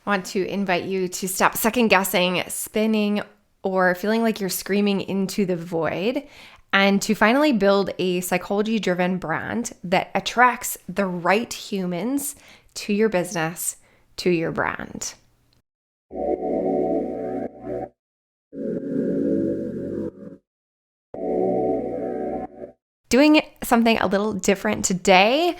want to invite you to stop second guessing, spinning, or feeling like you're screaming into the void, and to finally build a psychology-driven brand that attracts the right humans to your business, to your brand. Doing something a little different today.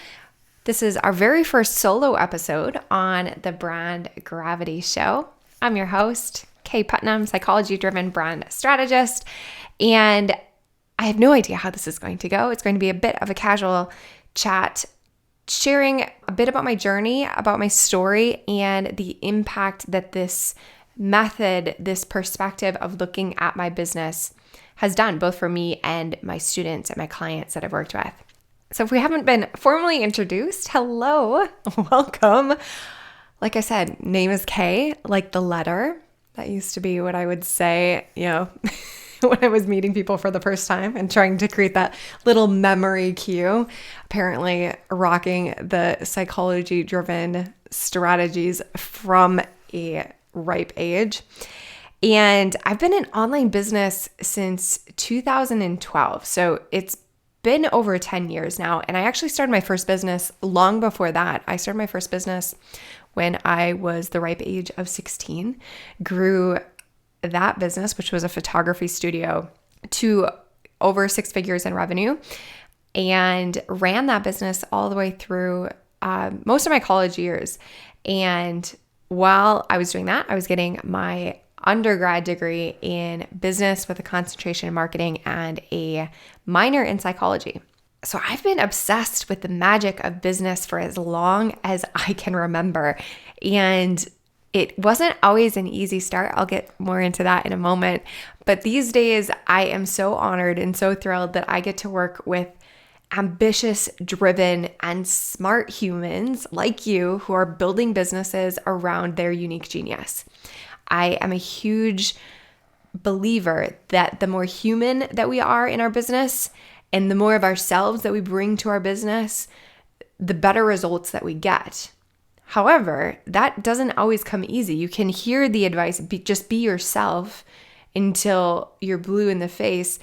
This is our very first solo episode on the Brand Gravity Show. I'm your host, Kaye Putnam, psychology-driven brand strategist, and I have no idea how this is going to go. It's going to be a bit of a casual chat, sharing a bit about my journey, about my story, and the impact that this method, this perspective of looking at my business has done, both for me and my students and my clients that I've worked with. So if we haven't been formally introduced, hello, welcome. Like I said, name is Kaye, like the letter. That used to be what I would say, when I was meeting people for the first time and trying to create that little memory cue. Apparently rocking the psychology-driven strategies from a ripe age. And I've been in online business since 2012. So it's been over 10 years now. And I actually started my first business long before that. I started my first business when I was the ripe age of 16, grew that business, which was a photography studio, to over 6 figures in revenue, and ran that business all the way through most of my college years. And while I was doing that, I was getting my undergrad degree in business with a concentration in marketing and a minor in psychology. So I've been obsessed with the magic of business for as long as I can remember. And it wasn't always an easy start. I'll get more into that in a moment. But these days, I am so honored and so thrilled that I get to work with ambitious, driven, and smart humans like you who are building businesses around their unique genius. I am a huge believer that the more human that we are in our business and the more of ourselves that we bring to our business, the better results that we get. However, that doesn't always come easy. You can hear the advice, just be yourself until you're blue in the face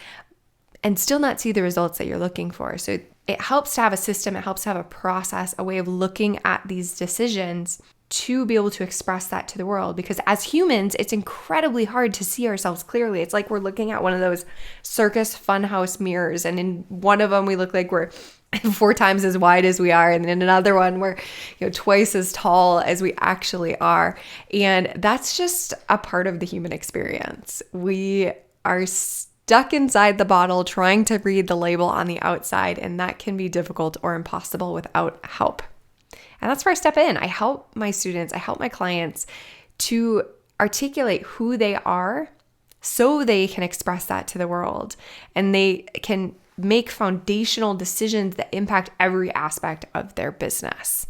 and still not see the results that you're looking for. So it helps to have a system, it helps to have a process, a way of looking at these decisions to be able to express that to the world. Because as humans, it's incredibly hard to see ourselves clearly. It's like we're looking at one of those circus funhouse mirrors, and in one of them we look like we're 4 times as wide as we are, and in another one we're twice as tall as we actually are. And that's just a part of the human experience. We are stuck inside the bottle trying to read the label on the outside, and that can be difficult or impossible without help. And that's where I step in. I help my students, I help my clients to articulate who they are so they can express that to the world, and they can make foundational decisions that impact every aspect of their business.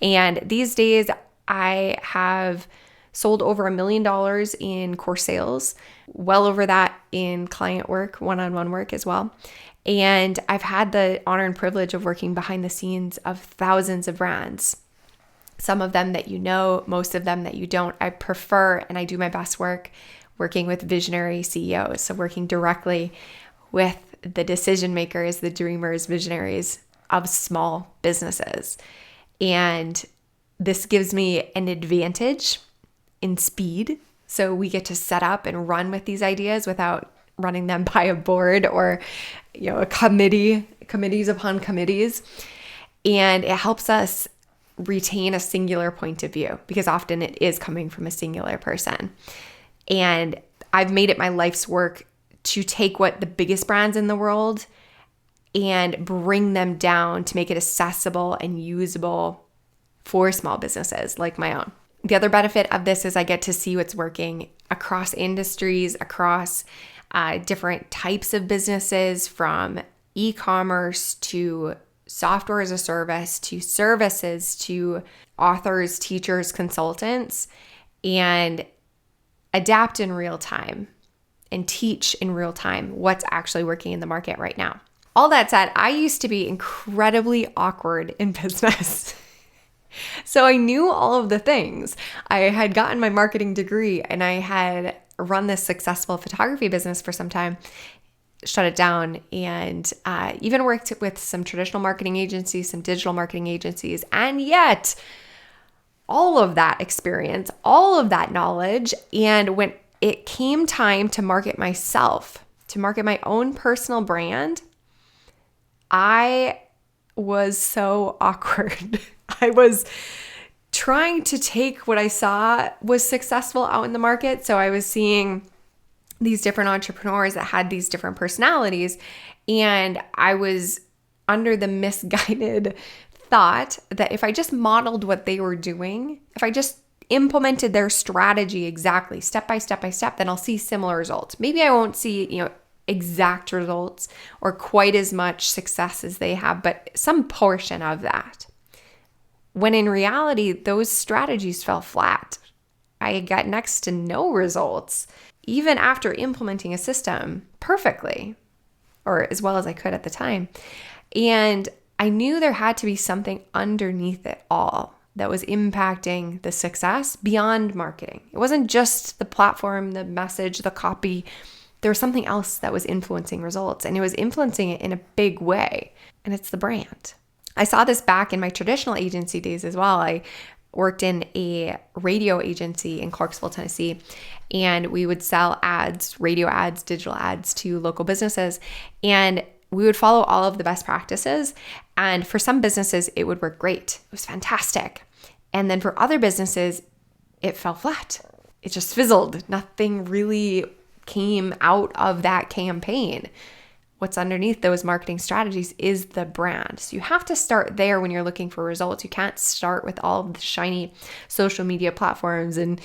And these days, I have sold over $1 million in course sales, well over that in client work, one-on-one work as well. And I've had the honor and privilege of working behind the scenes of thousands of brands. Some of them that you know, most of them that you don't. I prefer, and I do my best work, working with visionary CEOs. So working directly with the decision makers, the dreamers, visionaries of small businesses. And this gives me an advantage in speed. So we get to set up and run with these ideas without running them by a board or a committees upon committees. And it helps us retain a singular point of view, because often it is coming from a singular person. And I've made it my life's work to take what the biggest brands in the world and bring them down to make it accessible and usable for small businesses like my own. The other benefit of this is I get to see what's working across industries, across different types of businesses, from e-commerce to software as a service to services to authors, teachers, consultants, and adapt in real time and teach in real time what's actually working in the market right now. All that said, I used to be incredibly awkward in business. So I knew all of the things. I had gotten my marketing degree and I had run this successful photography business for some time, shut it down, and even worked with some traditional marketing agencies, some digital marketing agencies. And yet all of that experience, all of that knowledge, and when it came time to market myself, to market my own personal brand, I was so awkward. I was trying to take what I saw was successful out in the market. So I was seeing these different entrepreneurs that had these different personalities, and I was under the misguided thought that if I just modeled what they were doing, if I just implemented their strategy exactly, step by step by step, then I'll see similar results. Maybe I won't see, exact results or quite as much success as they have, but some portion of that. When in reality, those strategies fell flat. I got next to no results, even after implementing a system perfectly, or as well as I could at the time. And I knew there had to be something underneath it all that was impacting the success beyond marketing. It wasn't just the platform, the message, the copy. There was something else that was influencing results, and it was influencing it in a big way, and it's the brand. I saw this back in my traditional agency days as well. I worked in a radio agency in Clarksville, Tennessee, and we would sell ads, radio ads, digital ads to local businesses, and we would follow all of the best practices. And for some businesses, it would work great. It was fantastic. And then for other businesses, it fell flat. It just fizzled. Nothing really came out of that campaign. What's underneath those marketing strategies is the brand. So you have to start there when you're looking for results. You can't start with all of the shiny social media platforms and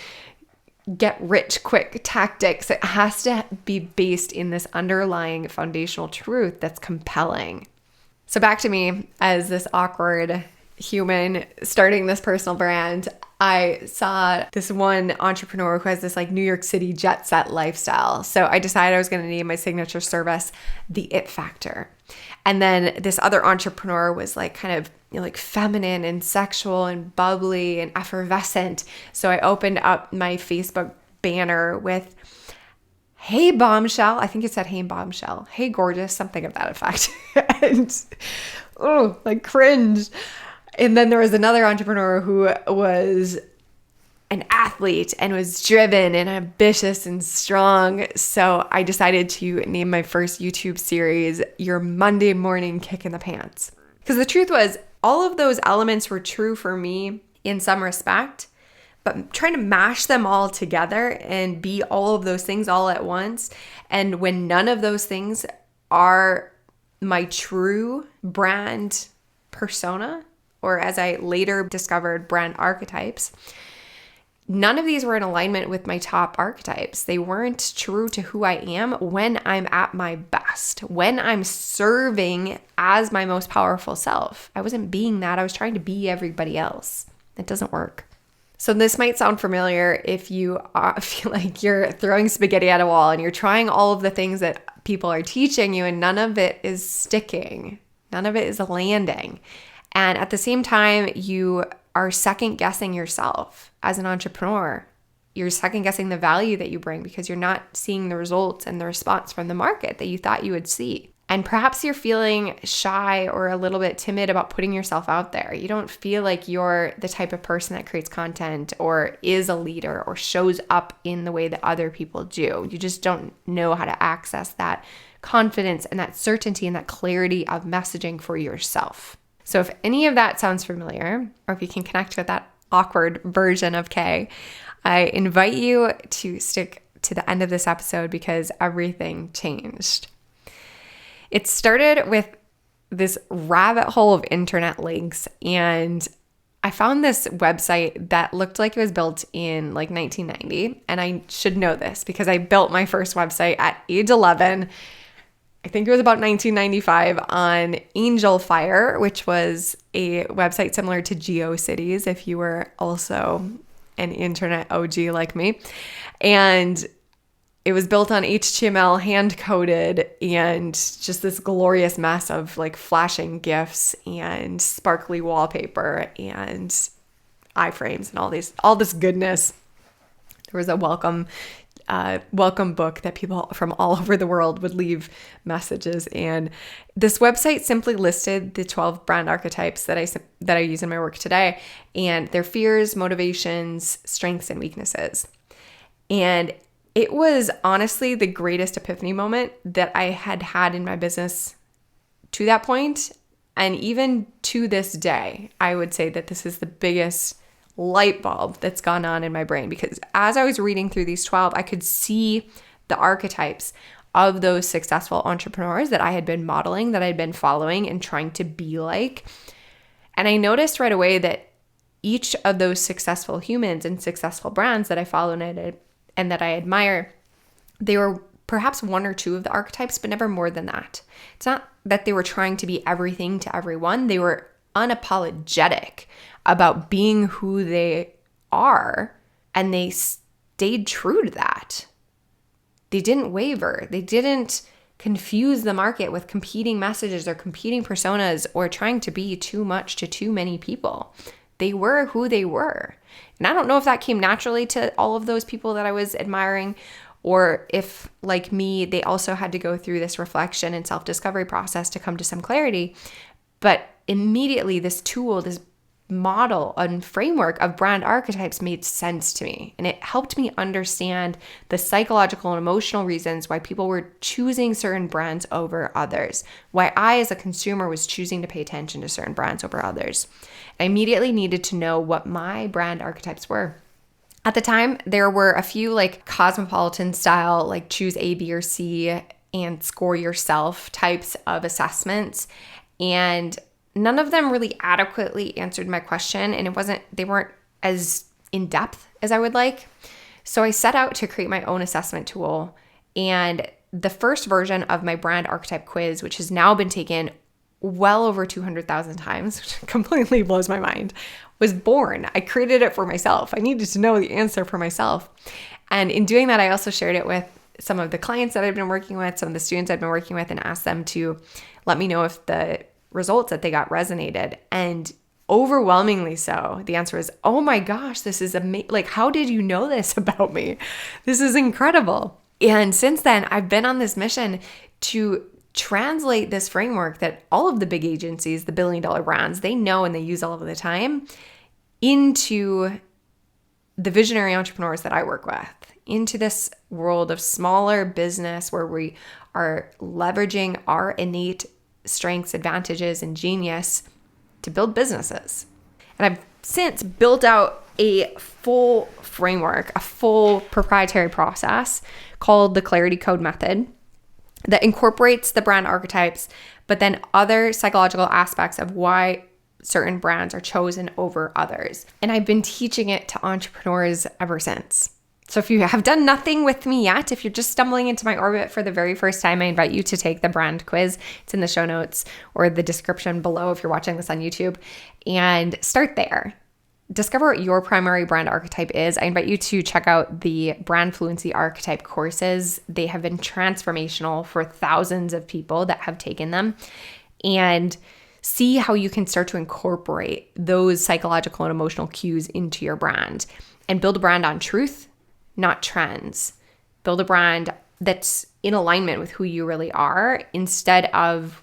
get rich quick tactics. It has to be based in this underlying foundational truth that's compelling. So back to me as this awkward human starting this personal brand. I saw this one entrepreneur who has this New York City jet set lifestyle. So I decided I was going to name my signature service the It Factor. And then this other entrepreneur was kind of feminine and sexual and bubbly and effervescent. So I opened up my Facebook banner with, "Hey bombshell." I think it said, "Hey bombshell. Hey gorgeous," something of that effect. And cringe. And then there was another entrepreneur who was an athlete and was driven and ambitious and strong. So I decided to name my first YouTube series Your Monday Morning Kick in the Pants. Because the truth was, all of those elements were true for me in some respect, but trying to mash them all together and be all of those things all at once. And when none of those things are my true brand persona, or as I later discovered, brand archetypes, none of these were in alignment with my top archetypes. They weren't true to who I am when I'm at my best, when I'm serving as my most powerful self. I wasn't being that. I was trying to be everybody else. It doesn't work. So this might sound familiar if you feel like you're throwing spaghetti at a wall and you're trying all of the things that people are teaching you and none of it is sticking. None of it is landing. And at the same time, you are second guessing yourself as an entrepreneur. You're second guessing the value that you bring because you're not seeing the results and the response from the market that you thought you would see. And perhaps you're feeling shy or a little bit timid about putting yourself out there. You don't feel like you're the type of person that creates content or is a leader or shows up in the way that other people do. You just don't know how to access that confidence and that certainty and that clarity of messaging for yourself. So if any of that sounds familiar, or if you can connect with that awkward version of Kaye, I invite you to stick to the end of this episode because everything changed. It started with this rabbit hole of internet links, and I found this website that looked like it was built in 1990, and I should know this because I built my first website at age 11. I think it was about 1995 on Angel Fire, which was a website similar to GeoCities if you were also an internet OG like me. And it was built on HTML, hand-coded, and just this glorious mess of flashing GIFs and sparkly wallpaper and iframes and all this goodness. There was a welcome book that people from all over the world would leave messages, and this website simply listed the 12 brand archetypes that I use in my work today, and their fears, motivations, strengths, and weaknesses. And it was honestly the greatest epiphany moment that I had in my business to that point, and even to this day, I would say that this is the biggest light bulb that's gone on in my brain, because as I was reading through these 12, I could see the archetypes of those successful entrepreneurs that I had been modeling, that I had been following and trying to be like. And I noticed right away that each of those successful humans and successful brands that I followed and that I admire, they were perhaps one or two of the archetypes, but never more than that. It's not that they were trying to be everything to everyone. They were unapologetic about being who they are, and they stayed true to that. They didn't waver. They didn't confuse the market with competing messages or competing personas or trying to be too much to too many people. They were who they were. And I don't know if that came naturally to all of those people that I was admiring, or if, like me, they also had to go through this reflection and self-discovery process to come to some clarity. But immediately this tool, this model and framework of brand archetypes made sense to me. And it helped me understand the psychological and emotional reasons why people were choosing certain brands over others, why I as a consumer was choosing to pay attention to certain brands over others. I immediately needed to know what my brand archetypes were. At the time, there were a few like cosmopolitan style, like choose A, B, or C and score yourself types of assessments. And none of them really adequately answered my question, and they weren't as in depth as I would like. So I set out to create my own assessment tool, and the first version of my brand archetype quiz, which has now been taken well over 200,000 times, which completely blows my mind, was born. I created it for myself. I needed to know the answer for myself. And in doing that, I also shared it with some of the clients that I've been working with, some of the students I've been working with, and asked them to let me know if the results that they got resonated. And overwhelmingly so, the answer is, oh my gosh, this is amazing. Like, how did you know this about me? This is incredible. And since then, I've been on this mission to translate this framework that all of the big agencies, the billion-dollar brands, they know and they use all of the time, into the visionary entrepreneurs that I work with, into this world of smaller business where we are leveraging our innate strengths, advantages, and genius to build businesses. And I've since built out a full framework, a full proprietary process called the Clarity Code Method that incorporates the brand archetypes, but then other psychological aspects of why certain brands are chosen over others. And I've been teaching it to entrepreneurs ever since. So if you have done nothing with me yet, if you're just stumbling into my orbit for the very first time, I invite you to take the brand quiz. It's in the show notes or the description below if you're watching this on YouTube, and start there. Discover what your primary brand archetype is. I invite you to check out the Brand Fluency Archetype courses. They have been transformational for thousands of people that have taken them, and see how you can start to incorporate those psychological and emotional cues into your brand and build a brand on truth, not trends. Build a brand that's in alignment with who you really are, instead of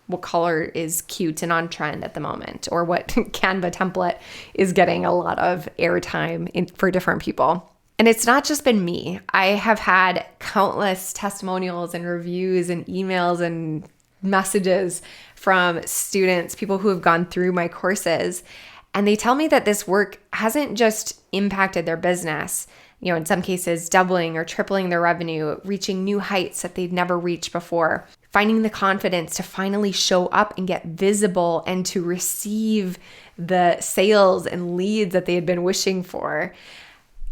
what color is cute and on trend at the moment, or what Canva template is getting a lot of airtime for different people. And it's not just been me. I have had countless testimonials and reviews and emails and messages from students, people who have gone through my courses, and they tell me that this work hasn't just impacted their business, in some cases doubling or tripling their revenue, reaching new heights that they'd never reached before, finding the confidence to finally show up and get visible and to receive the sales and leads that they had been wishing for.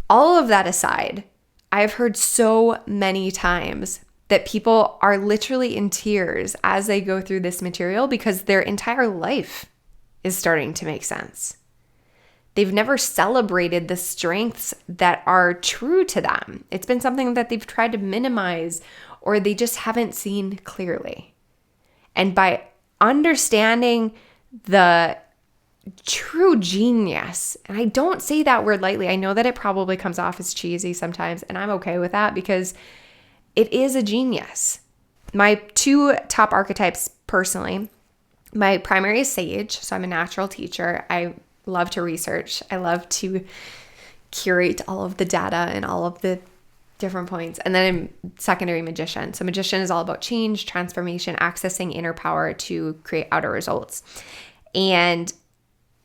All of that aside, I've heard so many times that people are literally in tears as they go through this material because their entire life is starting to make sense. They've never celebrated the strengths that are true to them. It's been something that they've tried to minimize, or they just haven't seen clearly. And by understanding the true genius, and I don't say that word lightly. I know that it probably comes off as cheesy sometimes, and I'm okay with that because it is a genius. My two top archetypes personally, my primary is sage. So I'm a natural teacher. I love to research. I love to curate all of the data and all of the different points. And then I'm secondary magician. So magician is all about change, transformation, accessing inner power to create outer results. And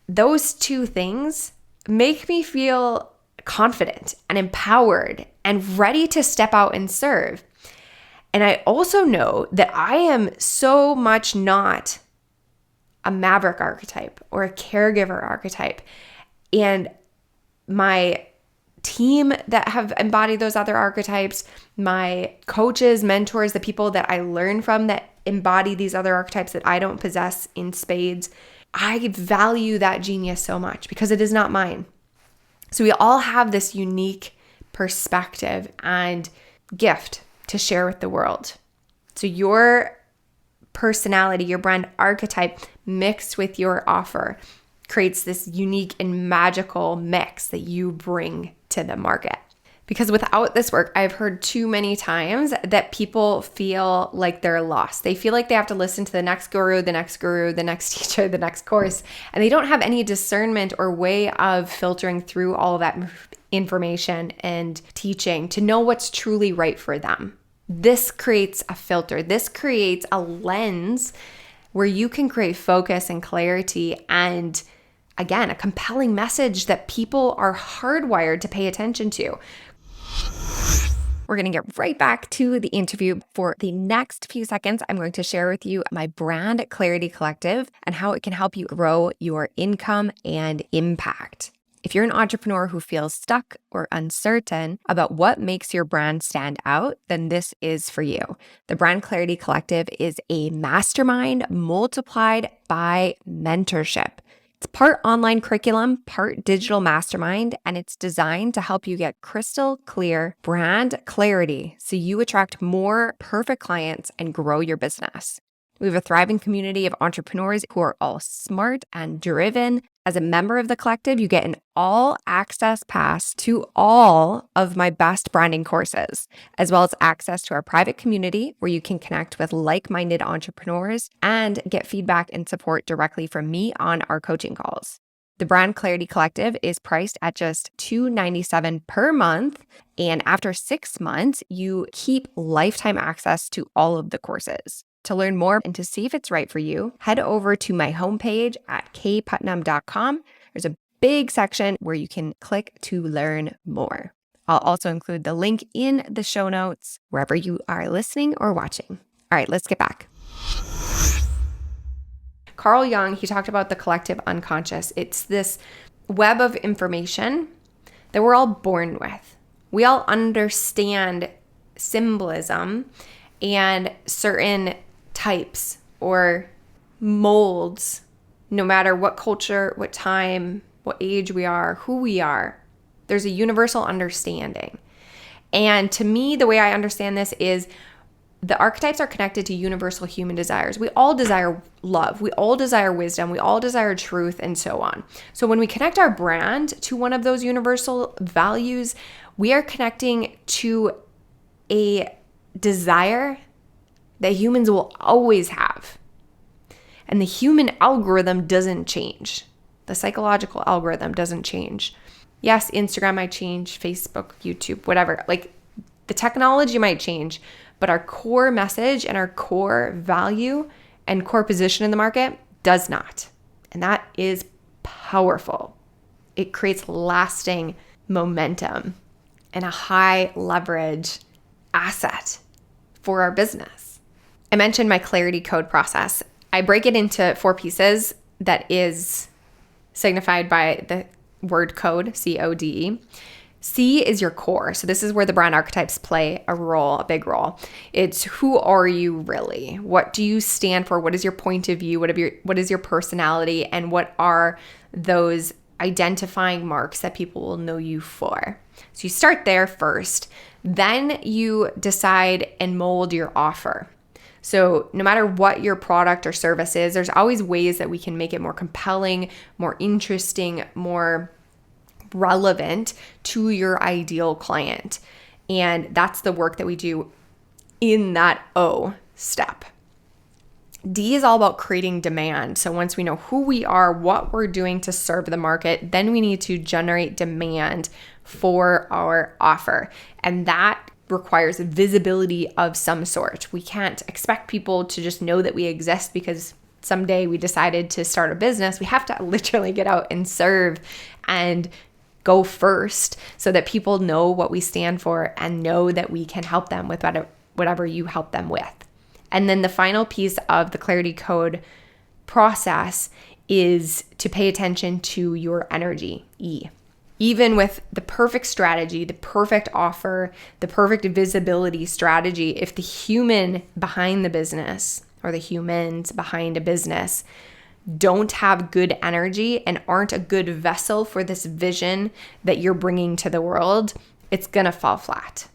those two things make me feel confident and empowered and ready to step out and serve. And I also know that I am so much not a maverick archetype or a caregiver archetype. And my team that have embodied those other archetypes, my coaches, mentors, the people that I learn from that embody these other archetypes that I don't possess in spades, I value that genius so much because it is not mine. So we all have this unique perspective and gift to share with the world. So your personality, your brand archetype mixed with your offer creates this unique and magical mix that you bring to the market. Because without this work, I've heard too many times that people feel like they're lost. They feel like they have to listen to the next guru, the next teacher, the next course, and they don't have any discernment or way of filtering through all of that information and teaching to know what's truly right for them. This creates a filter. This creates a lens where you can create focus and clarity and, again, a compelling message that people are hardwired to pay attention to. We're going to get right back to the interview. For the next few seconds, I'm going to share with you my brand clarity collective and how it can help you grow your income and impact. If you're an entrepreneur who feels stuck or uncertain about what makes your brand stand out, then this is for you. The Brand Clarity Collective is a mastermind multiplied by mentorship. It's part online curriculum, part digital mastermind, and it's designed to help you get crystal clear brand clarity so you attract more perfect clients and grow your business. We have a thriving community of entrepreneurs who are all smart and driven. As a member of the collective, you get an all-access pass to all of my best branding courses, as well as access to our private community where you can connect with like-minded entrepreneurs and get feedback and support directly from me on our coaching calls. The Brand Clarity Collective is priced at just $297 per month, and after 6 months, you keep lifetime access to all of the courses. To learn more and to see if it's right for you, head over to my homepage at kayeputnam.com. There's a big section where you can click to learn more. I'll also include the link in the show notes wherever you are listening or watching. All right, let's get back. Carl Jung, he talked about the collective unconscious. It's this web of information that we're all born with. We all understand symbolism and certain types or molds, no matter what culture, what time, what age we are, who we are. There's a universal understanding. And to me, the way I understand this is the archetypes are connected to universal human desires. We all desire love. We all desire wisdom. We all desire truth, and so on. So when we connect our brand to one of those universal values, we are connecting to a desire that humans will always have. And the human algorithm doesn't change. The psychological algorithm doesn't change. Yes, Instagram might change, Facebook, YouTube, whatever. Like the technology might change, but our core message and our core value and core position in the market does not. And that is powerful. It creates lasting momentum and a high leverage asset for our business. I mentioned my clarity code process. I break it into 4 pieces that is signified by the word code, C-O-D-E. C is your core. So this is where the brand archetypes play a role, a big role. It's who are you really? What do you stand for? What is your point of view? What is your personality? And what are those identifying marks that people will know you for? So you start there first. Then you decide and mold your offer. So no matter what your product or service is, there's always ways that we can make it more compelling, more interesting, more relevant to your ideal client. And that's the work that we do in that O step. D is all about creating demand. So once we know who we are, what we're doing to serve the market, then we need to generate demand for our offer. And that requires visibility of some sort. We can't expect people to just know that we exist because someday we decided to start a business. We have to literally get out and serve and go first so that people know what we stand for and know that we can help them with whatever you help them with. And then the final piece of the Clarity Code process is to pay attention to your energy, E. Even with the perfect strategy, the perfect offer, the perfect visibility strategy, if the human behind the business or the humans behind a business don't have good energy and aren't a good vessel for this vision that you're bringing to the world, it's going to fall flat.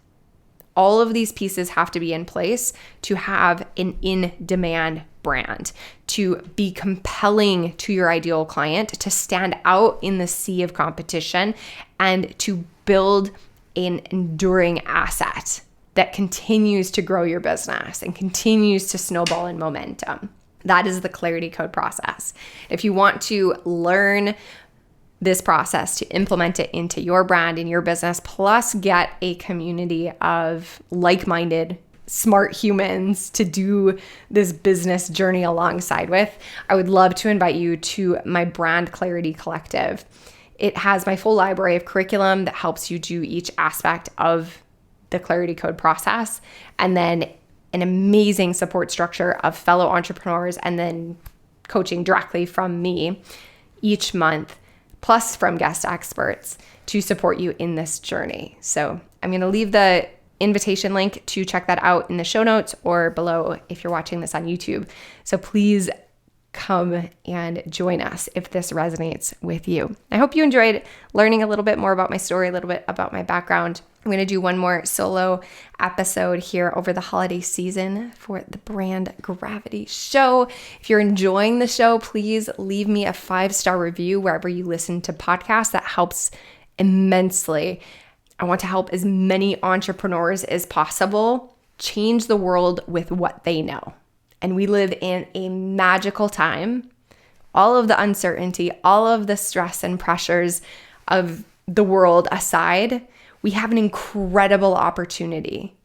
All of these pieces have to be in place to have an in-demand brand, to be compelling to your ideal client, to stand out in the sea of competition, and to build an enduring asset that continues to grow your business and continues to snowball in momentum. That is the Clarity Code process. If you want to learn this process to implement it into your brand and your business, plus get a community of like-minded, smart humans to do this business journey alongside with, I would love to invite you to my Brand Clarity Collective. It has my full library of curriculum that helps you do each aspect of the Clarity Code process, and then an amazing support structure of fellow entrepreneurs, and then coaching directly from me each month, plus from guest experts to support you in this journey. So I'm going to leave the invitation link to check that out in the show notes or below if you're watching this on YouTube. So please come and join us if this resonates with you. I hope you enjoyed learning a little bit more about my story, a little bit about my background. I'm going to do one more solo episode here over the holiday season for the Brand Gravity Show. If you're enjoying the show, please leave me a 5-star review wherever you listen to podcasts. That helps immensely. I want to help as many entrepreneurs as possible change the world with what they know. And we live in a magical time. All of the uncertainty, all of the stress and pressures of the world aside, we have an incredible opportunity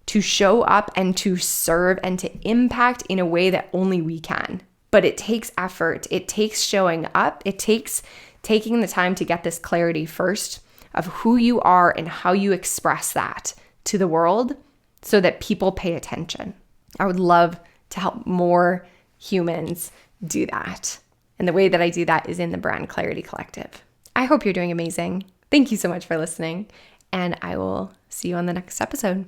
to show up and to serve and to impact in a way that only we can. But it takes effort. It takes showing up. It takes taking the time to get this clarity first of who you are and how you express that to the world so that people pay attention. I would love to help more humans do that. And the way that I do that is in the Brand Clarity Collective. I hope you're doing amazing. Thank you so much for listening. And I will see you on the next episode.